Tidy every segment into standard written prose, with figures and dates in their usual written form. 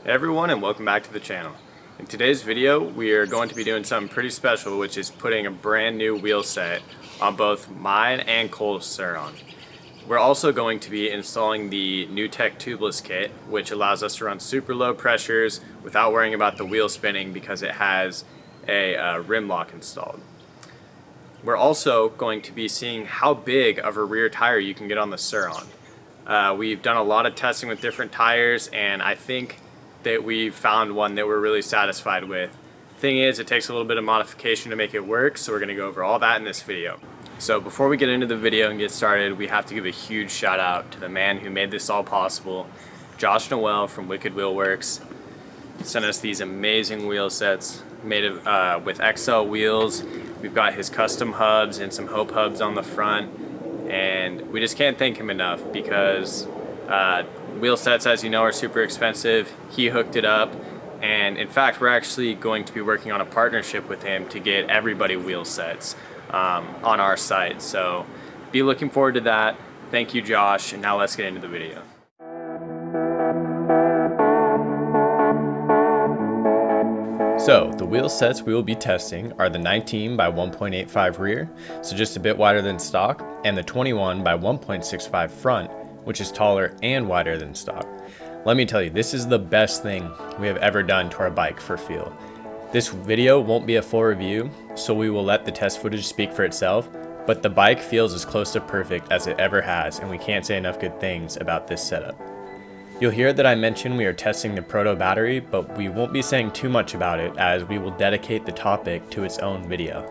Hey everyone, and welcome back to the channel. In today's video we are going to be doing something pretty special, which is putting a brand new wheel set on both mine and Cole's SurRon. We're also going to be installing the New Tech tubeless kit, which allows us to run super low pressures without worrying about the wheel spinning because it has a rim lock installed. We're also going to be seeing how big of a rear tire you can get on the SurRon. We've done a lot of testing with different tires, and I think that we found one that we're really satisfied with. Thing is, it takes a little bit of modification to make it work, so we're going to go over all that in this video. So before we get into the video and get started, we have to give a huge shout out to the man who made this all possible, Josh Noel from Werks. Sent us these amazing wheel sets made of, with XL wheels. We've got his custom hubs and some Hope hubs on the front, and we just can't thank him enough because wheel sets, as you know, are super expensive. He hooked it up, and in fact we're actually going to be working on a partnership with him to get everybody wheel sets on our site, so be looking forward to that. Thank you, Josh, and now let's get into the video. So the wheel sets we will be testing are the 19 by 1.85 rear, so just a bit wider than stock, and the 21 by 1.65 front, which is taller and wider than stock. Let me tell you, this is the best thing we have ever done to our bike for feel. This video won't be a full review, so we will let the test footage speak for itself, but the bike feels as close to perfect as it ever has, and we can't say enough good things about this setup. You'll hear that I mentioned we are testing the Proto battery, but we won't be saying too much about it as we will dedicate the topic to its own video.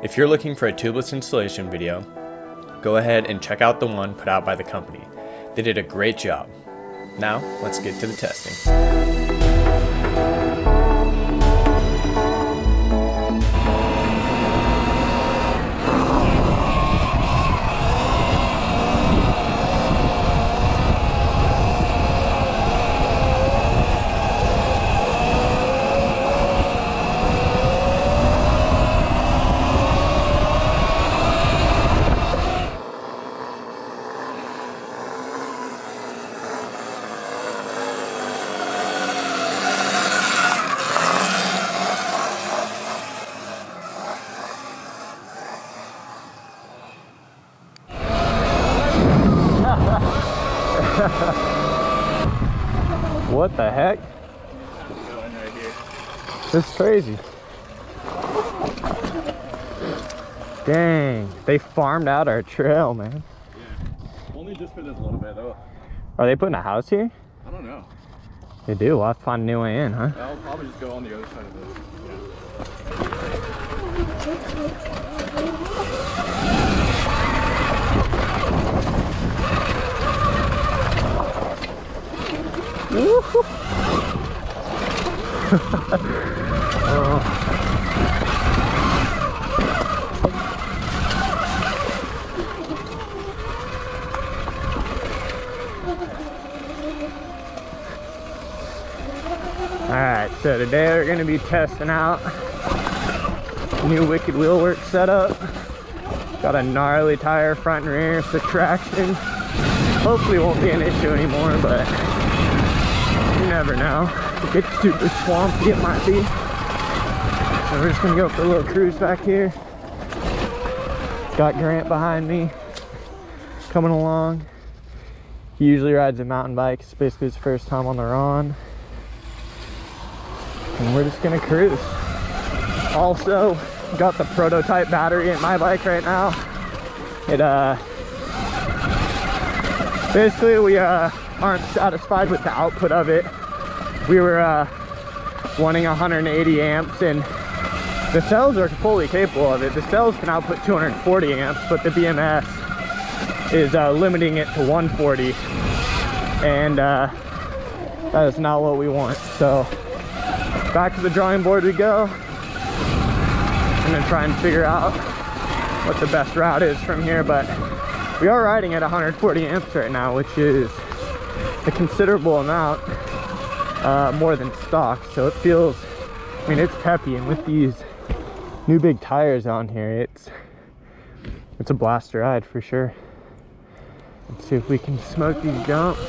If you're looking for a tubeless installation video, go ahead and check out the one put out by the company. They did a great job. Now, let's get to the testing. What the heck? Going right here. This is crazy. Dang, they farmed out our trail, man. Yeah. Only just for this little bit though. Are they putting a house here? I don't know. They do. We'll have to find a new way in, huh? I'll probably just go on the other side of this. Woohoo! Alright, so today we're going to be testing out new Wicked Wheelworks setup. Got a gnarly tire front and rear, so traction hopefully won't be an issue anymore, but you never know. If it gets super swampy, it might be. So we're just gonna go for a little cruise back here. Got Grant behind me, coming along. He usually rides a mountain bike. It's basically his first time on the Ron. And we're just gonna cruise. Also, got the prototype battery in my bike right now. It basically we aren't satisfied with the output of it. We were wanting 180 amps, and the cells are fully capable of it. The cells can output 240 amps, but the BMS is limiting it to 140, and that is not what we want. So back to the drawing board we go. I'm gonna try and figure out what the best route is from here, but we are riding at 140 amps right now, which is a considerable amount more than stock, so it feels, I mean, it's peppy, and with these new big tires on here, it's a blast to ride for sure. Let's see if we can smoke these jumps.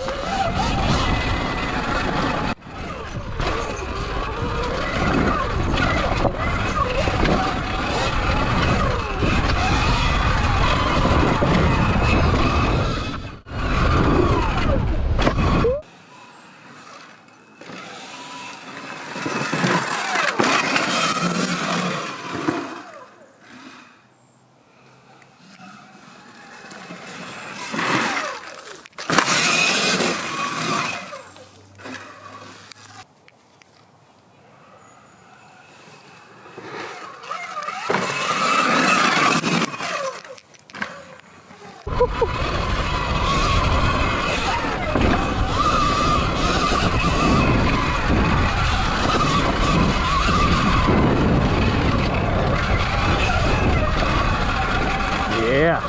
Yeah.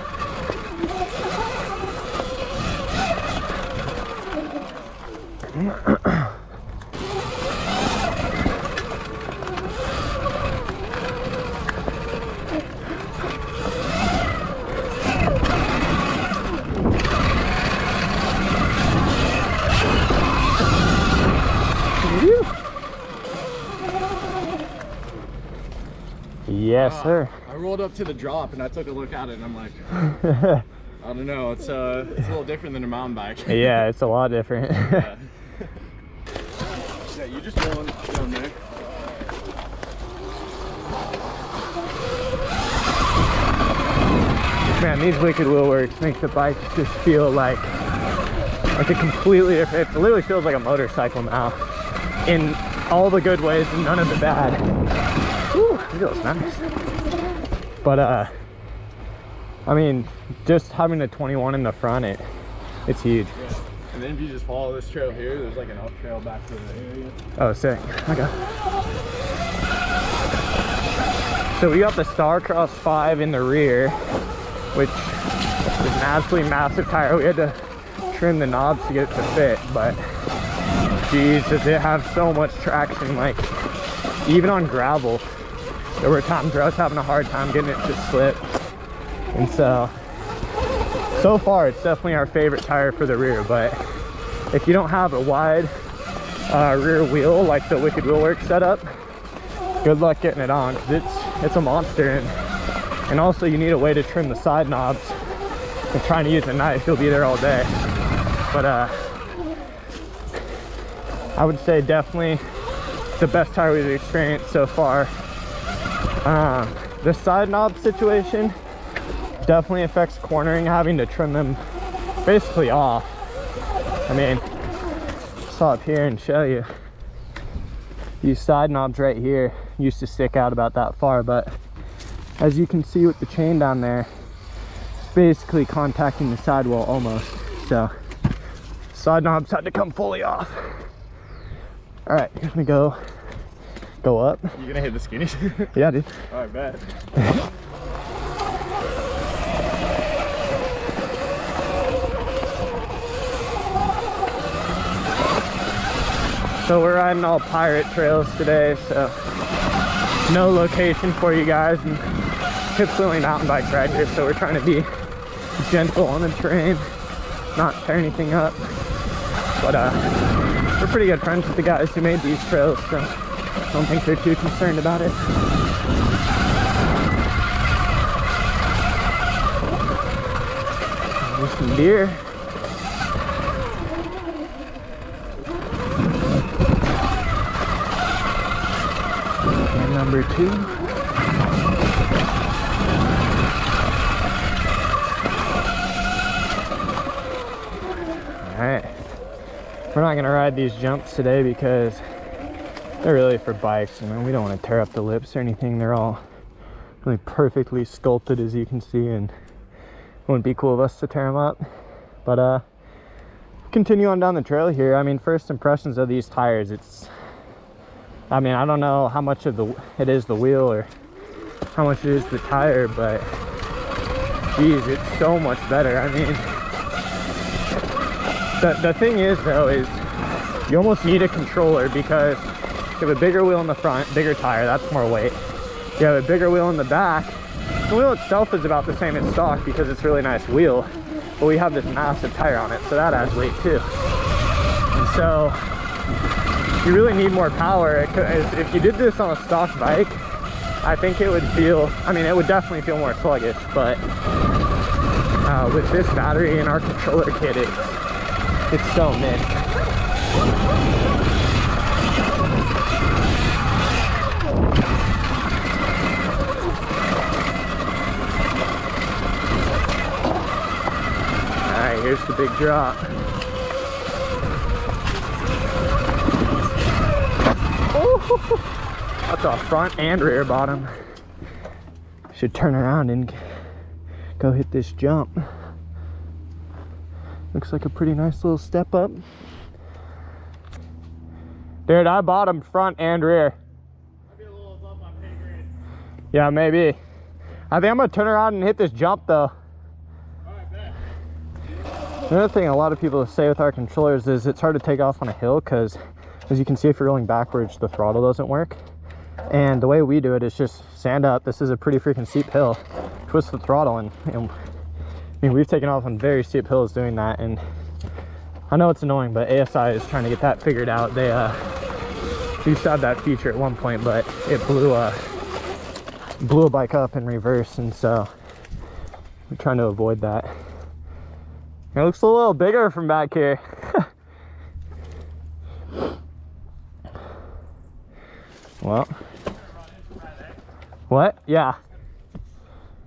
Yes, sir. I rolled up to the drop and I took a look at it and I'm like, I don't know, it's a little different than a mountain bike. Yeah, it's a lot different. Yeah. Yeah, you just rolling down there. Man, these Wicked Wheel Works make the bike just feel like a completely different, it literally feels like a motorcycle now in all the good ways and none of the bad. Whew, it feels nice. But I mean, just having a 21 in the front, it's huge. Yeah. And then if you just follow this trail here, there's like an up trail back to the area. Oh, sick. Okay. So we got the Starcross 5 in the rear, which is an absolutely massive tire. We had to trim the knobs to get it to fit, but geez, does it have so much traction. Like, even on gravel, there were times where I was having a hard time getting it to slip. And so far it's definitely our favorite tire for the rear. But if you don't have a wide rear wheel like the Wicked Wheel Works setup, good luck getting it on, because it's a monster. And also you need a way to trim the side knobs. And trying to use a knife, you'll be there all day. But I would say definitely the best tire we've experienced so far. The side knob situation definitely affects cornering, having to trim them basically off. I mean, stop here and show you. These side knobs right here used to stick out about that far, but as you can see with the chain down there, it's basically contacting the sidewall almost. So side knobs had to come fully off. All right, here we go up. You gonna hit the skinnies? Yeah, dude. All right, bet. So we're riding all pirate trails today, so no location for you guys, and typically only mountain bikes right here, so we're trying to be gentle on the terrain, not tear anything up. But we're pretty good friends with the guys who made these trails, so I don't think they're too concerned about it. There's some deer. And number 2. Alright. We're not gonna ride these jumps today because they're really for bikes. I mean, we don't want to tear up the lips or anything. They're all really perfectly sculpted, as you can see, and it wouldn't be cool of us to tear them up. But continue on down the trail here. I mean, first impressions of these tires, I mean, I don't know how much of it is the wheel or how much it is the tire, but geez, it's so much better. I mean, the thing is though, is you almost need a controller, because you have a bigger wheel in the front, bigger tire, that's more weight. You have a bigger wheel in the back. The wheel itself is about the same as stock because it's a really nice wheel, but we have this massive tire on it, so that adds weight too. And so you really need more power. If you did this on a stock bike, I think it would feel, I mean, it would definitely feel more sluggish, but with this battery and our controller kit, it's so mint. Alright, here's the big drop. That's a front and rear bottom. Should turn around and go hit this jump. Looks like a pretty nice little step up. Dude, I bought them front and rear. Might be a little above my pay grade. Yeah, maybe. I think I'm gonna turn around and hit this jump though. Alright, bet. Another thing a lot of people say with our controllers is it's hard to take off on a hill because, as you can see, if you're rolling backwards, the throttle doesn't work. And the way we do it is just stand up. This is a pretty freaking steep hill. Twist the throttle and I mean, we've taken off on very steep hills doing that, and I know it's annoying, but ASI is trying to get that figured out. They used to have that feature at one point, but it blew a bike up in reverse, and so we're trying to avoid that. It looks a little bigger from back here. Well, what? Yeah,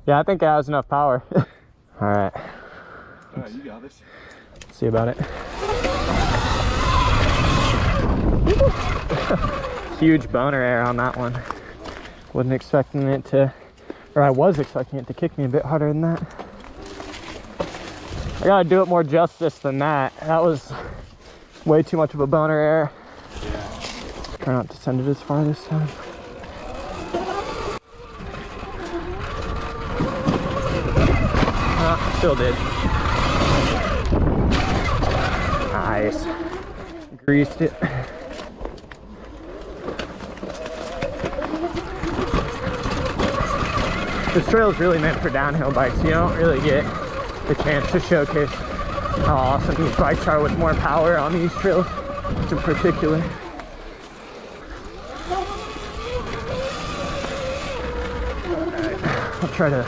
I think it has enough power. All right, You got this. let's see about it. Huge boner air on that one. Wasn't expecting it to, or I was expecting it to kick me a bit harder than that. I gotta do it more justice than that. That was way too much of a boner air. Yeah. Try not to send it as far this time. Still did. Nice. Greased it. This trail is really meant for downhill bikes. You don't really get the chance to showcase how awesome these bikes are with more power on these trails in particular. I'll try to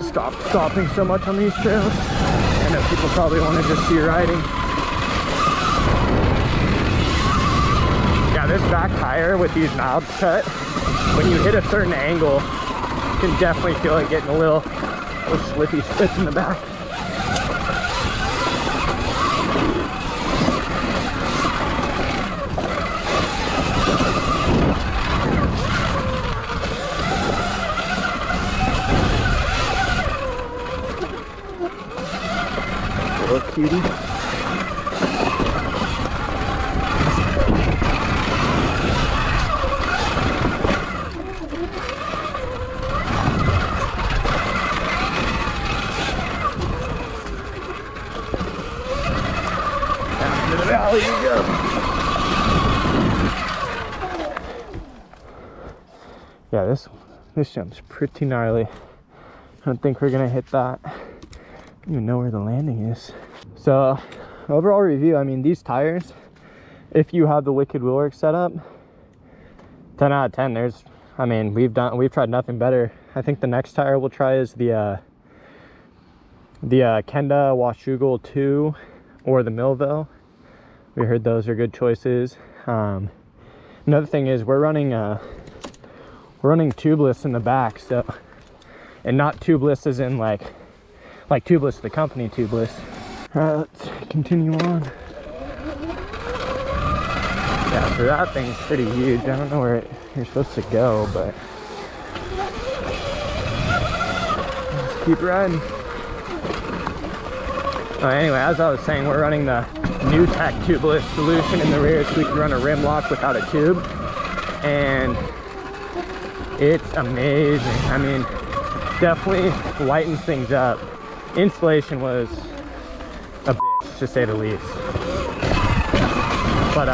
stop stopping so much on these trails. I know people probably want to just see riding. Yeah, this back tire with these knobs cut, when you hit a certain angle, you can definitely feel it getting a little slippy splits in the back. Little cutie. Down into the valley you go. Yeah, this jump's pretty gnarly. I don't think we're gonna hit that. I don't even know where the landing is. So overall review, I mean, these tires, if you have the Wicked Wheelworks setup, 10 out of 10. I mean, we've tried nothing better. I think the next tire we'll try is the Kenda Washougal 2 or the Millville. We heard those are good choices. Another thing is we're running tubeless in the back, so, and not tubeless as in like tubeless, the company tubeless. All right, let's continue on. Yeah, so that thing's pretty huge. I don't know where you're supposed to go, but let's keep riding. Anyway, as I was saying, we're running the new tech tubeless solution in the rear, so we can run a rim lock without a tube, and it's amazing. I mean, definitely lightens things up. Installation was a bitch, to say the least, but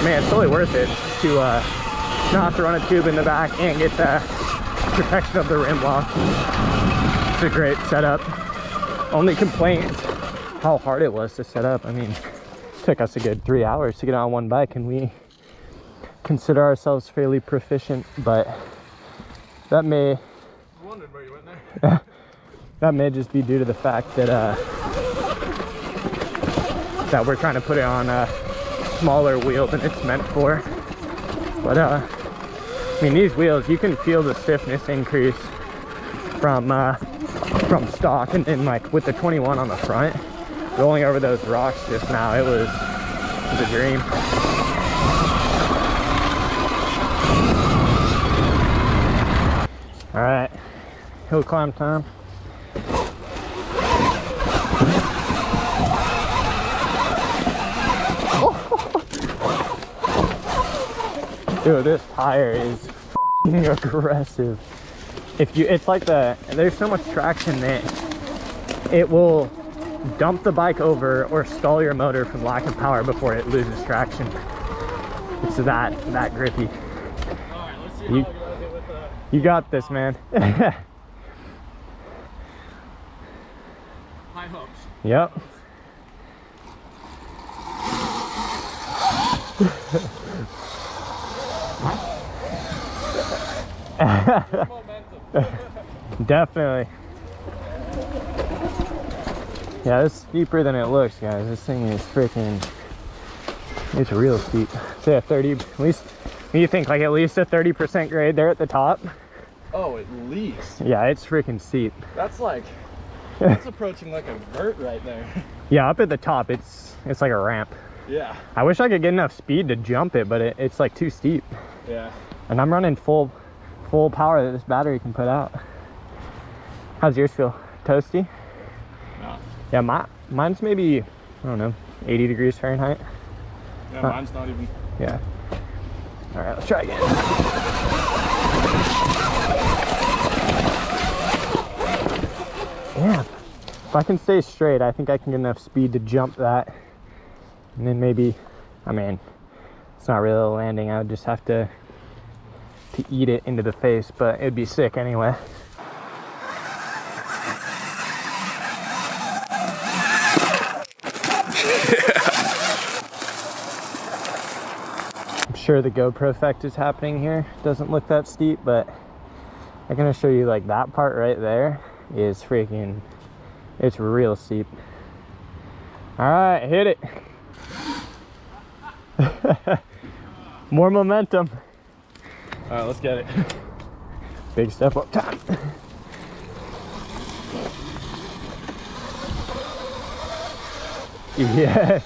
man, it's totally worth it to not have to run a tube in the back and get the protection of the rim lock. It's a great setup. Only complaint is how hard it was to set up. I mean, it took us a good 3 hours to get on one bike, and we consider ourselves fairly proficient, but that may that may just be due to the fact that that we're trying to put it on a smaller wheel than it's meant for. But I mean, these wheels, you can feel the stiffness increase from stock, and then like with the 21 on the front, rolling over those rocks just now, it was a dream. All right, hill climb time. Dude, this tire is fucking aggressive. It's like there's so much traction that it will dump the bike over or stall your motor from lack of power before it loses traction. It's that grippy. All right, let's see how I get with the... You got this, man. High hopes. Yep. Definitely. Yeah, it's steeper than it looks, guys. This thing is freaking, it's real steep. Say a 30, at least, what do you think, like at least a 30% grade there at the top? Oh, at least. Yeah, it's freaking steep. That's like, that's approaching like a vert right there. Yeah, up at the top, it's like a ramp. Yeah. I wish I could get enough speed to jump it, but it's like too steep. Yeah. And I'm running full power that this battery can put out. How's yours feel? Toasty? No. Yeah, mine's maybe, I don't know, 80 degrees Fahrenheit. Yeah, mine's not even. Yeah. All right, let's try again. Yeah. If I can stay straight, I think I can get enough speed to jump that. And then maybe, I mean, it's not really a landing. I would just have to eat it into the face, but it'd be sick anyway. I'm sure the GoPro effect is happening here. Doesn't look that steep, but I'm gonna show you like that part right there is freaking, it's real steep. All right, hit it. More momentum. All right, let's get it. Big step up time. Yes.